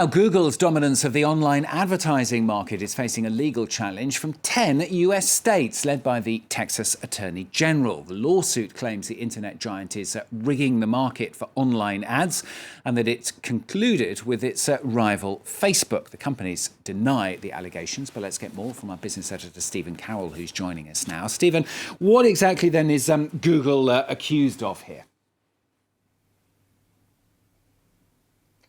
Now, Google's dominance of the online advertising market is facing a legal challenge from 10 US states, led by the Texas Attorney General. The lawsuit claims the internet giant is rigging the market for online ads and that it's concluded with its rival Facebook. The companies deny the allegations, but let's get more from our business editor, Stephen Carroll, who's joining us now. Stephen, what exactly then is Google accused of here?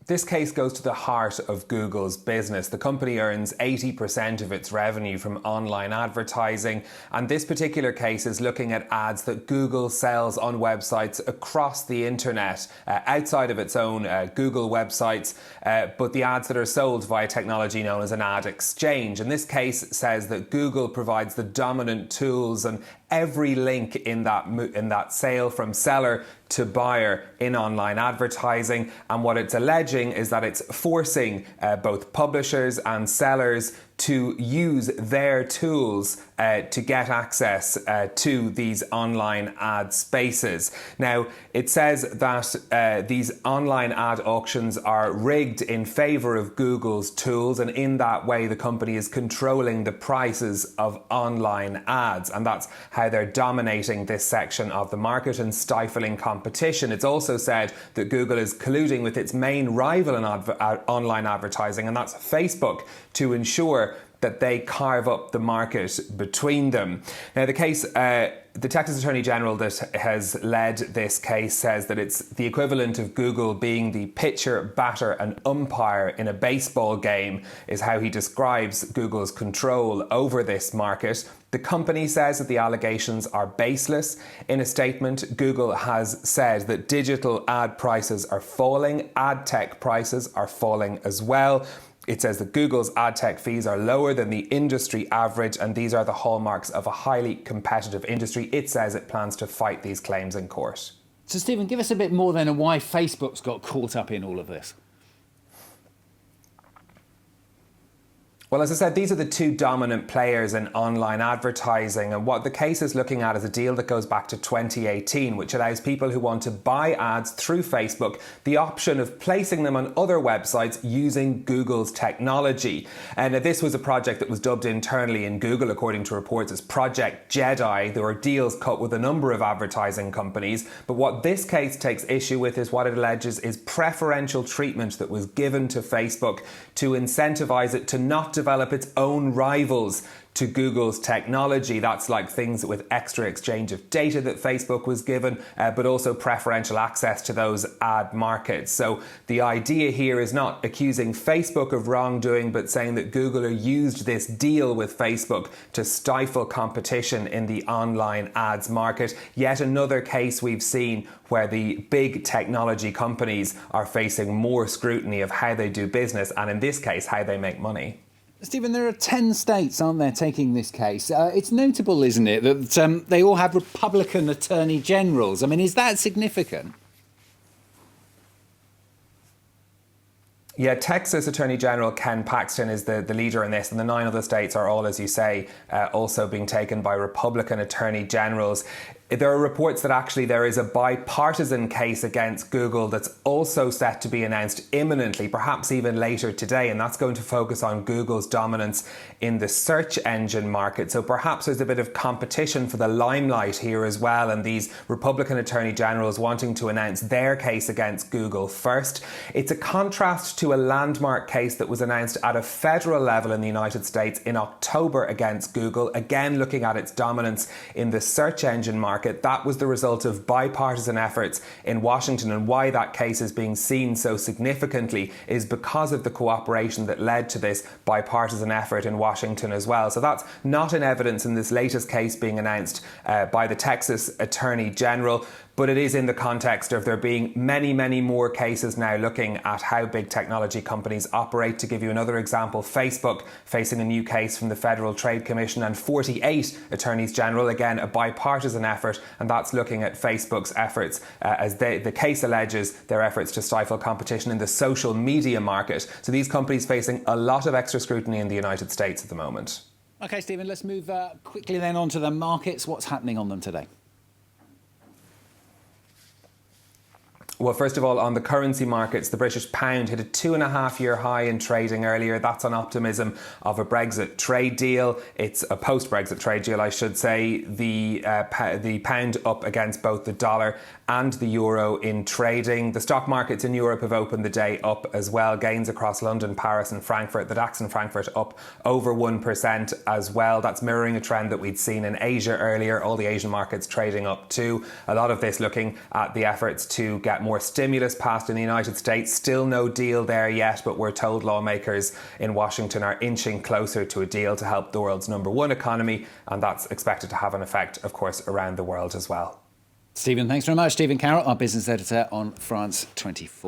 This case goes to the heart of Google's business. The company earns 80% of its revenue from online advertising, and this particular case is looking at ads that Google sells on websites across the internet, outside of its own Google websites, but the ads that are sold via technology known as an ad exchange. And this case says that Google provides the dominant tools and every link in that sale from seller to buyer in online advertising, and what it's alleging is that it's forcing both publishers and sellers to use their tools to get access to these online ad spaces. Now, it says that these online ad auctions are rigged in favour of Google's tools, and in that way the company is controlling the prices of online ads, and that's how they're dominating this section of the market and stifling competition. It's also said that Google is colluding with its main rival in online advertising, and that's Facebook, to ensure that they carve up the market between them. Now, the case, the Texas Attorney General that has led this case says that it's the equivalent of Google being the pitcher, batter and umpire in a baseball game, is how he describes Google's control over this market. The company says that the allegations are baseless. In a statement, Google has said that digital ad prices are falling, ad tech prices are falling as well. It says that Google's ad tech fees are lower than the industry average, and these are the hallmarks of a highly competitive industry. It says it plans to fight these claims in court. So, Stephen, give us a bit more then on why Facebook's got caught up in all of this. Well, as I said, these are the two dominant players in online advertising, and what the case is looking at is a deal that goes back to 2018, which allows people who want to buy ads through Facebook the option of placing them on other websites using Google's technology. And this was a project that was dubbed internally in Google, according to reports, as Project Jedi. There were deals cut with a number of advertising companies, but what this case takes issue with is what it alleges is preferential treatment that was given to Facebook to incentivize it to not develop its own rivals to Google's technology. That's like things with extra exchange of data that Facebook was given, but also preferential access to those ad markets. So the idea here is not accusing Facebook of wrongdoing, but saying that Google used this deal with Facebook to stifle competition in the online ads market. Yet another case we've seen where the big technology companies are facing more scrutiny of how they do business, and in this case, how they make money. Stephen, there are 10 states, aren't there, taking this case? It's notable, isn't it, that they all have Republican attorney generals. I mean, is that significant? Yeah, Texas Attorney General Ken Paxton is the leader in this, and the 9 other states are all, as you say, also being taken by Republican attorney generals. There are reports that actually there is a bipartisan case against Google that's also set to be announced imminently, perhaps even later today, and that's going to focus on Google's dominance in the search engine market. So perhaps there's a bit of competition for the limelight here as well, and these Republican attorney generals wanting to announce their case against Google first. It's a contrast to a landmark case that was announced at a federal level in the United States in October against Google, again looking at its dominance in the search engine market. That was the result of bipartisan efforts in Washington, and why that case is being seen so significantly is because of the cooperation that led to this bipartisan effort in Washington as well. So that's not in evidence in this latest case being announced by the Texas Attorney General, but it is in the context of there being many, many more cases now looking at how big technology companies operate. To give you another example, Facebook facing a new case from the Federal Trade Commission, and 48 attorneys general, again a bipartisan effort, and that's looking at Facebook's efforts as the case alleges their efforts to stifle competition in the social media market. So these companies facing a lot of extra scrutiny in the United States at the moment. OK, Stephen, let's move quickly then on to the markets. What's happening on them today? Well, first of all, on the currency markets, the British pound hit a 2.5-year high in trading earlier. That's on optimism of a Brexit trade deal. It's a post-Brexit trade deal, I should say. The pound up against both the dollar and the euro in trading. The stock markets in Europe have opened the day up as well. Gains across London, Paris and Frankfurt. The DAX in Frankfurt up over 1% as well. That's mirroring a trend that we'd seen in Asia earlier. All the Asian markets trading up too. A lot of this looking at the efforts to get more stimulus passed in the United States. Still no deal there yet, but we're told lawmakers in Washington are inching closer to a deal to help the world's #1 economy, and that's expected to have an effect, of course, around the world as well. Stephen, thanks very much. Stephen Carroll, our business editor on France 24.